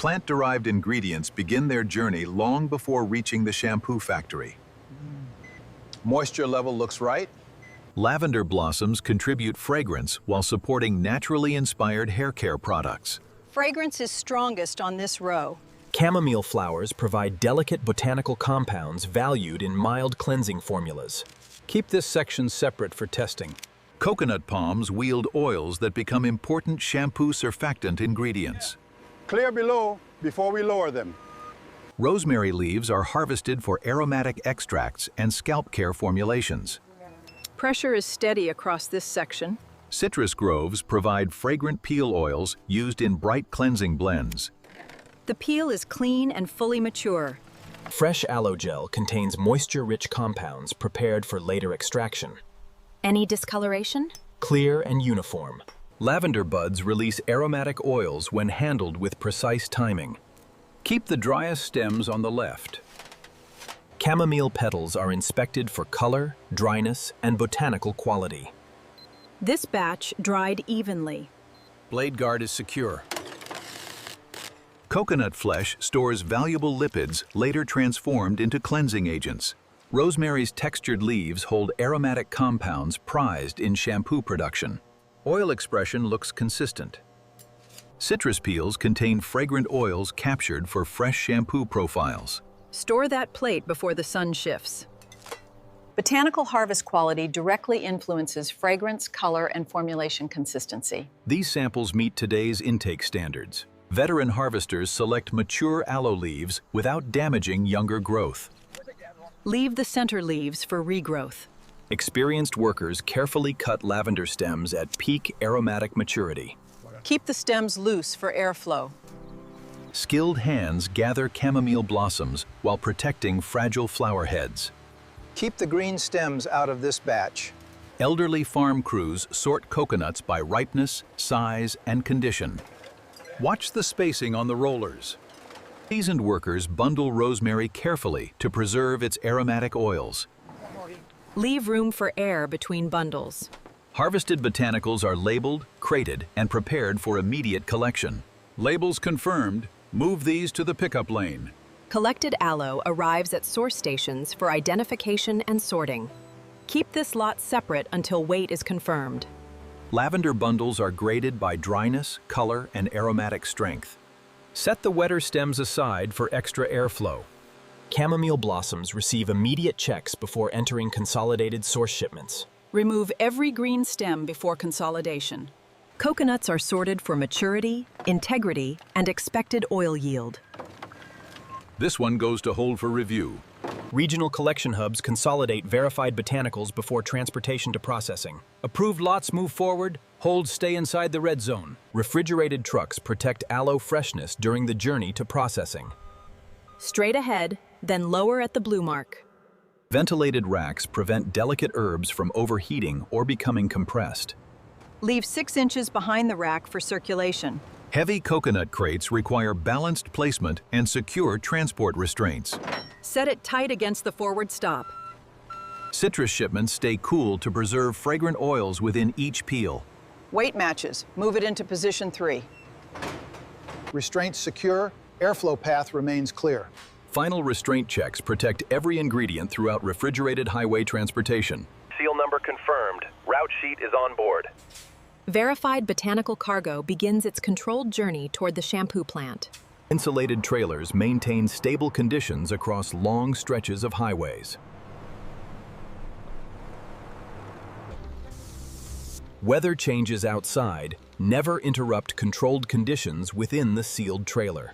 Plant-derived ingredients begin their journey long before reaching the shampoo factory. Moisture level looks right. Lavender blossoms contribute fragrance while supporting naturally inspired hair care products. Fragrance is strongest on this row. Chamomile flowers provide delicate botanical compounds valued in mild cleansing formulas. Keep this section separate for testing. Coconut palms wield oils that become important shampoo surfactant ingredients. Clear below before we lower them. Rosemary leaves are harvested for aromatic extracts and scalp care formulations. Pressure is steady across this section. Citrus groves provide fragrant peel oils used in bright cleansing blends. The peel is clean and fully mature. Fresh aloe gel contains moisture-rich compounds prepared for later extraction. Any discoloration? Clear and uniform. Lavender buds release aromatic oils when handled with precise timing. Keep the driest stems on the left. Chamomile petals are inspected for color, dryness, and botanical quality. This batch dried evenly. Blade guard is secure. Coconut flesh stores valuable lipids later transformed into cleansing agents. Rosemary's textured leaves hold aromatic compounds prized in shampoo production. Oil expression looks consistent. Citrus peels contain fragrant oils captured for fresh shampoo profiles. Store that plate before the sun shifts. Botanical harvest quality directly influences fragrance, color, and formulation consistency. These samples meet today's intake standards. Veteran harvesters select mature aloe leaves without damaging younger growth. Leave the center leaves for regrowth. Experienced workers carefully cut lavender stems at peak aromatic maturity. Keep the stems loose for airflow. Skilled hands gather chamomile blossoms while protecting fragile flower heads. Keep the green stems out of this batch. Elderly farm crews sort coconuts by ripeness, size, and condition. Watch the spacing on the rollers. Seasoned workers bundle rosemary carefully to preserve its aromatic oils. Leave room for air between bundles. Harvested botanicals are labeled, crated, and prepared for immediate collection. Labels confirmed. Move these to the pickup lane. Collected aloe arrives at source stations for identification and sorting. Keep this lot separate until weight is confirmed. Lavender bundles are graded by dryness, color, and aromatic strength. Set the wetter stems aside for extra airflow. Chamomile blossoms receive immediate checks before entering consolidated source shipments. Remove every green stem before consolidation. Coconuts are sorted for maturity, integrity, and expected oil yield. This one goes to hold for review. Regional collection hubs consolidate verified botanicals before transportation to processing. Approved lots move forward. Holds stay inside the red zone. Refrigerated trucks protect aloe freshness during the journey to processing. Straight ahead, then lower at the blue mark. Ventilated racks prevent delicate herbs from overheating or becoming compressed. Leave 6 inches behind the rack for circulation. Heavy coconut crates require balanced placement and secure transport restraints. Set it tight against the forward stop. Citrus shipments stay cool to preserve fragrant oils within each peel. Weight matches. Move it into position 3. Restraints secure, airflow path remains clear. Final restraint checks protect every ingredient throughout refrigerated highway transportation. Seal number confirmed. Route sheet is on board. Verified botanical cargo begins its controlled journey toward the shampoo plant. Insulated trailers maintain stable conditions across long stretches of highways. Weather changes outside never interrupt controlled conditions within the sealed trailer.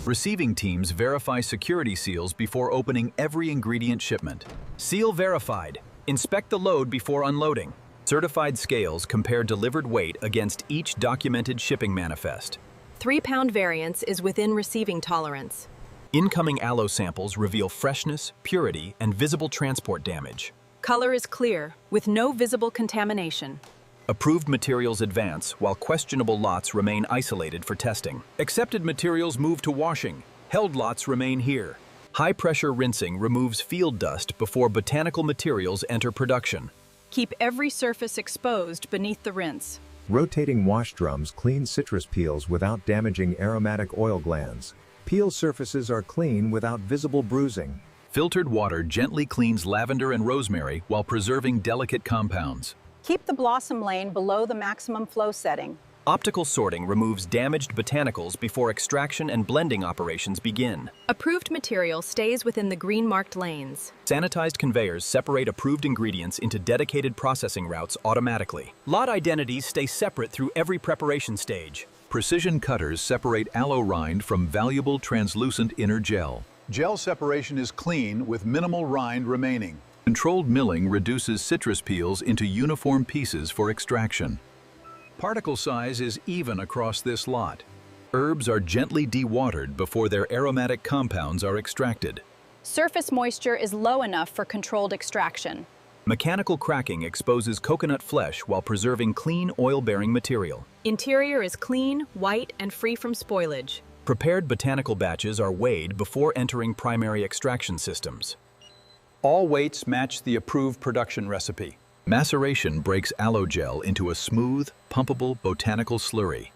Receiving teams verify security seals before opening every ingredient shipment. Seal verified. Inspect the load before unloading. Certified scales compare delivered weight against each documented shipping manifest. 3-pound variance is within receiving tolerance. Incoming aloe samples reveal freshness, purity, and visible transport damage. Color is clear, with no visible contamination. Approved materials advance, while questionable lots remain isolated for testing. Accepted materials move to washing. Held lots remain here. High-pressure rinsing removes field dust before botanical materials enter production. Keep every surface exposed beneath the rinse. Rotating wash drums clean citrus peels without damaging aromatic oil glands. Peel surfaces are clean without visible bruising. Filtered water gently cleans lavender and rosemary while preserving delicate compounds. Keep the blossom lane below the maximum flow setting. Optical sorting removes damaged botanicals before extraction and blending operations begin. Approved material stays within the green-marked lanes. Sanitized conveyors separate approved ingredients into dedicated processing routes automatically. Lot identities stay separate through every preparation stage. Precision cutters separate aloe rind from valuable translucent inner gel. Gel separation is clean with minimal rind remaining. Controlled milling reduces citrus peels into uniform pieces for extraction. Particle size is even across this lot. Herbs are gently dewatered before their aromatic compounds are extracted. Surface moisture is low enough for controlled extraction. Mechanical cracking exposes coconut flesh while preserving clean oil-bearing material. Interior is clean, white, and free from spoilage. Prepared botanical batches are weighed before entering primary extraction systems. All weights match the approved production recipe. Maceration breaks aloe gel into a smooth, pumpable botanical slurry.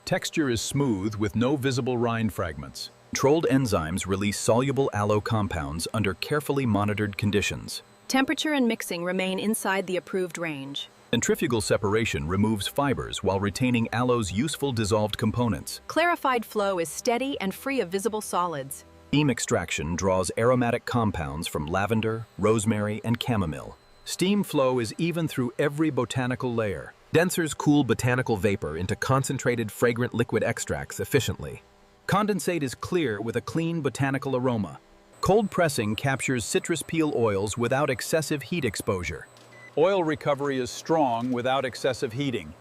Texture is smooth with no visible rind fragments. Controlled enzymes release soluble aloe compounds under carefully monitored conditions. Temperature and mixing remain inside the approved range. Centrifugal separation removes fibers while retaining aloe's useful dissolved components. Clarified flow is steady and free of visible solids. Steam extraction draws aromatic compounds from lavender, rosemary, and chamomile. Steam flow is even through every botanical layer. Condensers cool botanical vapor into concentrated fragrant liquid extracts efficiently. Condensate is clear with a clean botanical aroma. Cold pressing captures citrus peel oils without excessive heat exposure. Oil recovery is strong without excessive heating.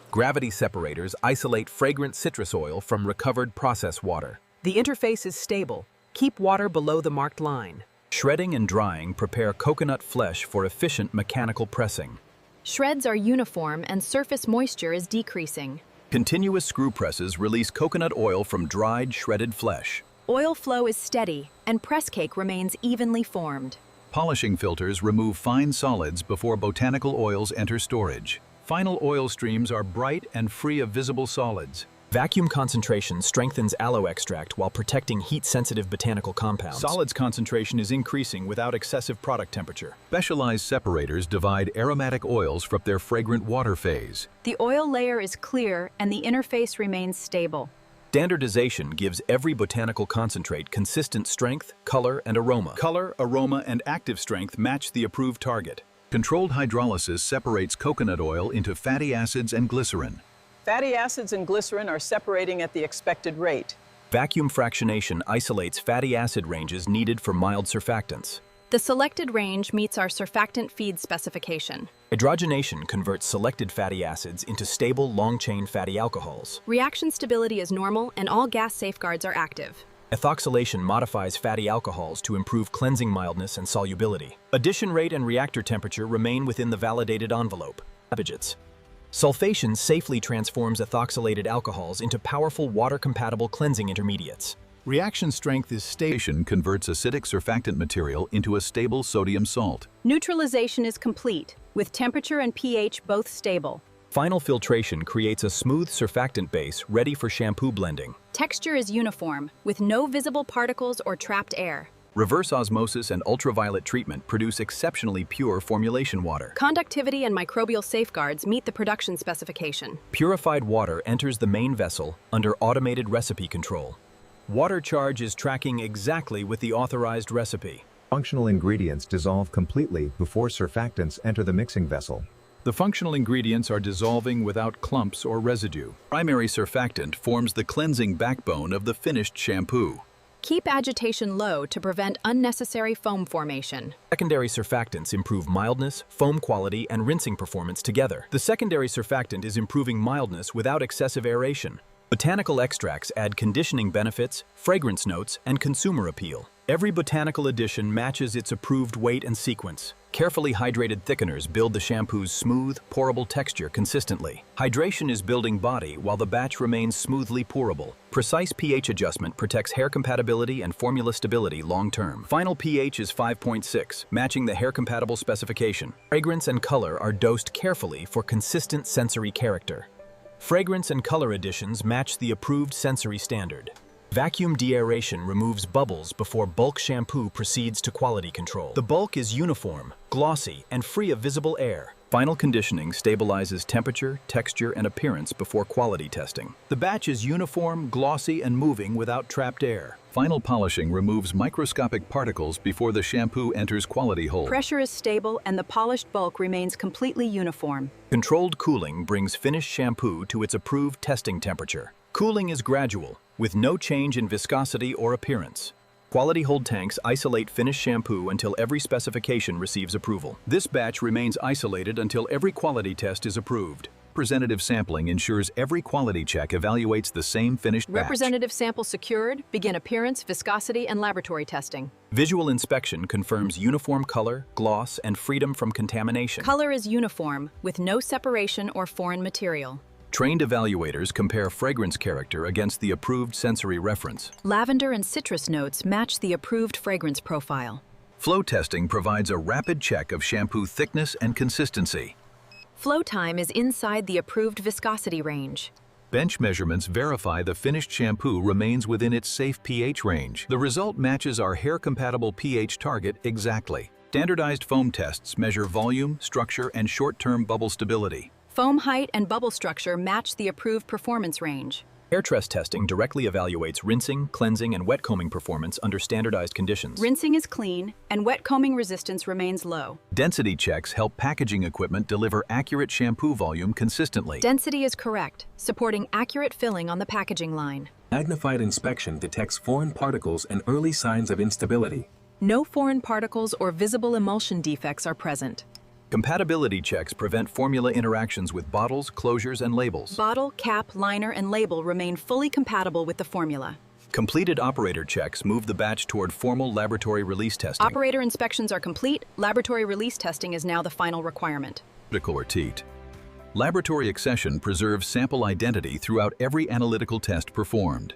Gravity separators isolate fragrant citrus oil from recovered process water. The interface is stable. Keep water below the marked line. Shredding and drying prepare coconut flesh for efficient mechanical pressing. Shreds are uniform and surface moisture is decreasing. Continuous screw presses release coconut oil from dried, shredded flesh. Oil flow is steady and press cake remains evenly formed. Polishing filters remove fine solids before botanical oils enter storage. Final oil streams are bright and free of visible solids. Vacuum concentration strengthens aloe extract while protecting heat-sensitive botanical compounds. Solids concentration is increasing without excessive product temperature. Specialized separators divide aromatic oils from their fragrant water phase. The oil layer is clear and the interface remains stable. Standardization gives every botanical concentrate consistent strength, color, and aroma. Color, aroma, and active strength match the approved target. Controlled hydrolysis separates coconut oil into fatty acids and glycerin. Fatty acids and glycerin are separating at the expected rate. Vacuum fractionation isolates fatty acid ranges needed for mild surfactants. The selected range meets our surfactant feed specification. Hydrogenation converts selected fatty acids into stable, long-chain fatty alcohols. Reaction stability is normal and all gas safeguards are active. Ethoxylation modifies fatty alcohols to improve cleansing mildness and solubility. Addition rate and reactor temperature remain within the validated envelope. Habits. Sulfation safely transforms ethoxylated alcohols into powerful water-compatible cleansing intermediates. Reaction strength is stable. Converts acidic surfactant material into a stable sodium salt. Neutralization is complete, with temperature and pH both stable. Final filtration creates a smooth surfactant base ready for shampoo blending. Texture is uniform, with no visible particles or trapped air. Reverse osmosis and ultraviolet treatment produce exceptionally pure formulation water. Conductivity and microbial safeguards meet the production specification. Purified water enters the main vessel under automated recipe control. Water charge is tracking exactly with the authorized recipe. Functional ingredients dissolve completely before surfactants enter the mixing vessel. The functional ingredients are dissolving without clumps or residue. Primary surfactant forms the cleansing backbone of the finished shampoo. Keep agitation low to prevent unnecessary foam formation. Secondary surfactants improve mildness, foam quality, and rinsing performance together. The secondary surfactant is improving mildness without excessive aeration. Botanical extracts add conditioning benefits, fragrance notes, and consumer appeal. Every botanical addition matches its approved weight and sequence. Carefully hydrated thickeners build the shampoo's smooth, pourable texture consistently. Hydration is building body while the batch remains smoothly pourable. Precise pH adjustment protects hair compatibility and formula stability long-term. Final pH is 5.6, matching the hair-compatible specification. Fragrance and color are dosed carefully for consistent sensory character. Fragrance and color additions match the approved sensory standard. Vacuum deaeration removes bubbles before bulk shampoo proceeds to quality control. The bulk is uniform, glossy, and free of visible air. Final conditioning stabilizes temperature, texture, and appearance before quality testing. The batch is uniform, glossy, and moving without trapped air. Final polishing removes microscopic particles before the shampoo enters quality hold. Pressure is stable and the polished bulk remains completely uniform. Controlled cooling brings finished shampoo to its approved testing temperature. Cooling is gradual, with no change in viscosity or appearance. Quality hold tanks isolate finished shampoo until every specification receives approval. This batch remains isolated until every quality test is approved. Representative sampling ensures every quality check evaluates the same finished batch. Representative sample secured, begin appearance, viscosity, and laboratory testing. Visual inspection confirms uniform color, gloss, and freedom from contamination. Color is uniform, with no separation or foreign material. Trained evaluators compare fragrance character against the approved sensory reference. Lavender and citrus notes match the approved fragrance profile. Flow testing provides a rapid check of shampoo thickness and consistency. Flow time is inside the approved viscosity range. Bench measurements verify the finished shampoo remains within its safe pH range. The result matches our hair-compatible pH target exactly. Standardized foam tests measure volume, structure, and short-term bubble stability. Foam height and bubble structure match the approved performance range. Hair tress testing directly evaluates rinsing, cleansing, and wet combing performance under standardized conditions. Rinsing is clean, and wet combing resistance remains low. Density checks help packaging equipment deliver accurate shampoo volume consistently. Density is correct, supporting accurate filling on the packaging line. Magnified inspection detects foreign particles and early signs of instability. No foreign particles or visible emulsion defects are present. Compatibility checks prevent formula interactions with bottles, closures, and labels. Bottle, cap, liner, and label remain fully compatible with the formula. Completed operator checks move the batch toward formal laboratory release testing. Operator inspections are complete. Laboratory release testing is now the final requirement. Critical or teat. Laboratory accession preserves sample identity throughout every analytical test performed.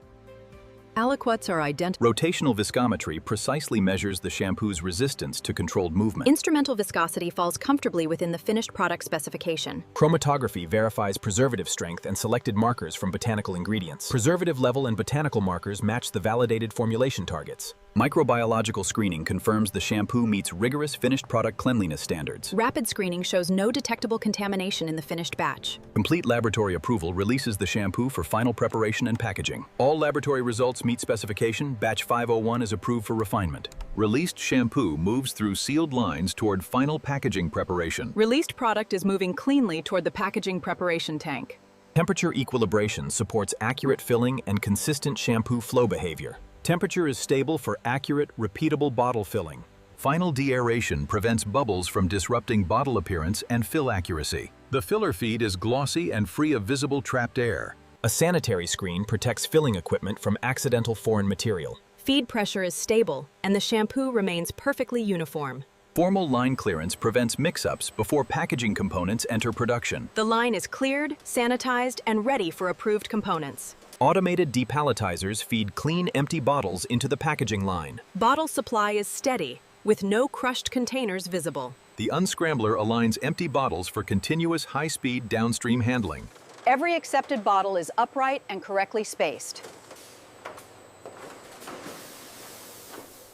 Aliquots are identical. Rotational viscometry precisely measures the shampoo's resistance to controlled movement. Instrumental viscosity falls comfortably within the finished product specification. Chromatography verifies preservative strength and selected markers from botanical ingredients. Preservative level and botanical markers match the validated formulation targets. Microbiological screening confirms the shampoo meets rigorous finished product cleanliness standards. Rapid screening shows no detectable contamination in the finished batch. Complete laboratory approval releases the shampoo for final preparation and packaging. All laboratory results meet specification. Batch 501 is approved for refinement. Released shampoo moves through sealed lines toward final packaging preparation. Released product is moving cleanly toward the packaging preparation tank. Temperature equilibration supports accurate filling and consistent shampoo flow behavior. Temperature is stable for accurate, repeatable bottle filling. Final deaeration prevents bubbles from disrupting bottle appearance and fill accuracy. The filler feed is glossy and free of visible trapped air. A sanitary screen protects filling equipment from accidental foreign material. Feed pressure is stable, and the shampoo remains perfectly uniform. Formal line clearance prevents mix-ups before packaging components enter production. The line is cleared, sanitized, and ready for approved components. Automated depalletizers feed clean, empty bottles into the packaging line. Bottle supply is steady, with no crushed containers visible. The unscrambler aligns empty bottles for continuous high-speed downstream handling. Every accepted bottle is upright and correctly spaced.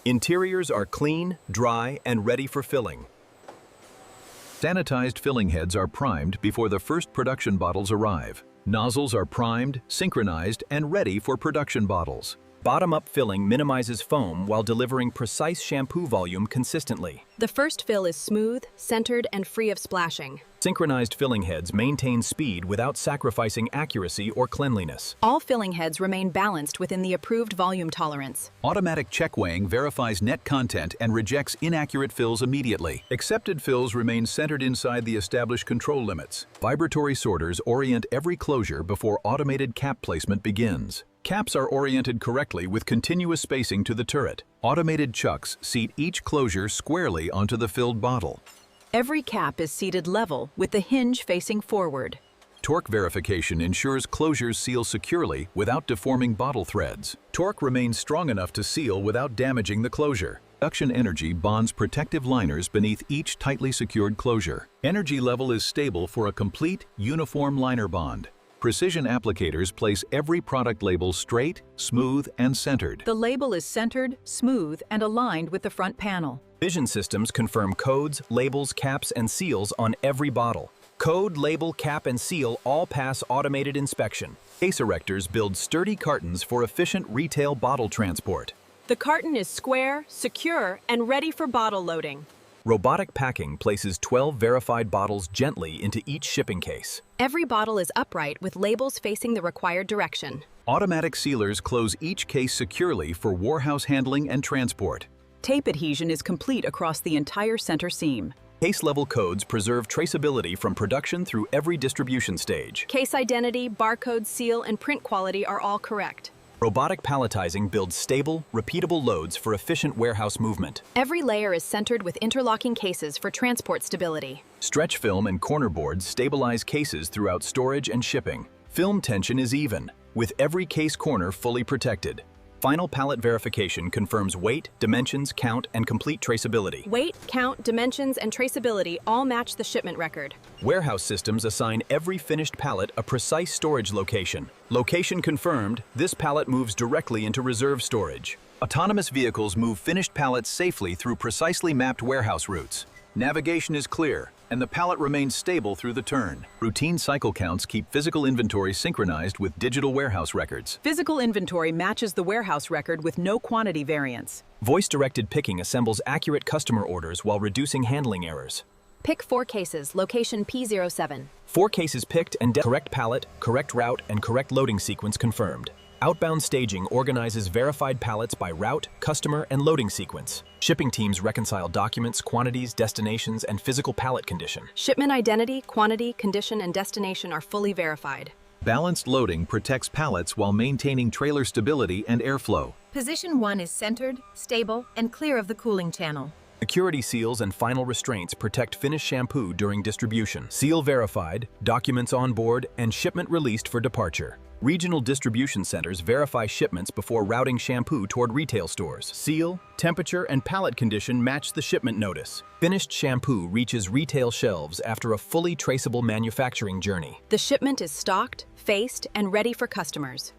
Interiors are clean, dry, and ready for filling. Sanitized filling heads are primed before the first production bottles arrive. Nozzles are primed, synchronized, and ready for production bottles. Bottom-up filling minimizes foam while delivering precise shampoo volume consistently. The first fill is smooth, centered, and free of splashing. Synchronized filling heads maintain speed without sacrificing accuracy or cleanliness. All filling heads remain balanced within the approved volume tolerance. Automatic check weighing verifies net content and rejects inaccurate fills immediately. Accepted fills remain centered inside the established control limits. Vibratory sorters orient every closure before automated cap placement begins. Caps are oriented correctly with continuous spacing to the turret. Automated chucks seat each closure squarely onto the filled bottle. Every cap is seated level with the hinge facing forward. Torque verification ensures closures seal securely without deforming bottle threads. Torque remains strong enough to seal without damaging the closure. Suction energy bonds protective liners beneath each tightly secured closure. Energy level is stable for a complete, uniform liner bond. Precision applicators place every product label straight, smooth, and centered. The label is centered, smooth, and aligned with the front panel. Vision systems confirm codes, labels, caps, and seals on every bottle. Code, label, cap, and seal all pass automated inspection. Case erectors build sturdy cartons for efficient retail bottle transport. The carton is square, secure, and ready for bottle loading. Robotic packing places 12 verified bottles gently into each shipping case. Every bottle is upright with labels facing the required direction. Automatic sealers close each case securely for warehouse handling and transport. Tape adhesion is complete across the entire center seam. Case-level codes preserve traceability from production through every distribution stage. Case identity, barcode, seal, and print quality are all correct. Robotic palletizing builds stable, repeatable loads for efficient warehouse movement. Every layer is centered with interlocking cases for transport stability. Stretch film and corner boards stabilize cases throughout storage and shipping. Film tension is even, with every case corner fully protected. Final pallet verification confirms weight, dimensions, count, and complete traceability. Weight, count, dimensions, and traceability all match the shipment record. Warehouse systems assign every finished pallet a precise storage location. Location confirmed, this pallet moves directly into reserve storage. Autonomous vehicles move finished pallets safely through precisely mapped warehouse routes. Navigation is clear, and the pallet remains stable through the turn. Routine cycle counts keep physical inventory synchronized with digital warehouse records. Physical inventory matches the warehouse record with no quantity variance. Voice-directed picking assembles accurate customer orders while reducing handling errors. Pick 4 cases, location P07. 4 cases picked and correct pallet, correct route, and correct loading sequence confirmed. Outbound staging organizes verified pallets by route, customer, and loading sequence. Shipping teams reconcile documents, quantities, destinations, and physical pallet condition. Shipment identity, quantity, condition, and destination are fully verified. Balanced loading protects pallets while maintaining trailer stability and airflow. Position 1 is centered, stable, and clear of the cooling channel. Security seals and final restraints protect finished shampoo during distribution. Seal verified, documents on board, and shipment released for departure. Regional distribution centers verify shipments before routing shampoo toward retail stores. Seal, temperature, and pallet condition match the shipment notice. Finished shampoo reaches retail shelves after a fully traceable manufacturing journey. The shipment is stocked, faced, and ready for customers.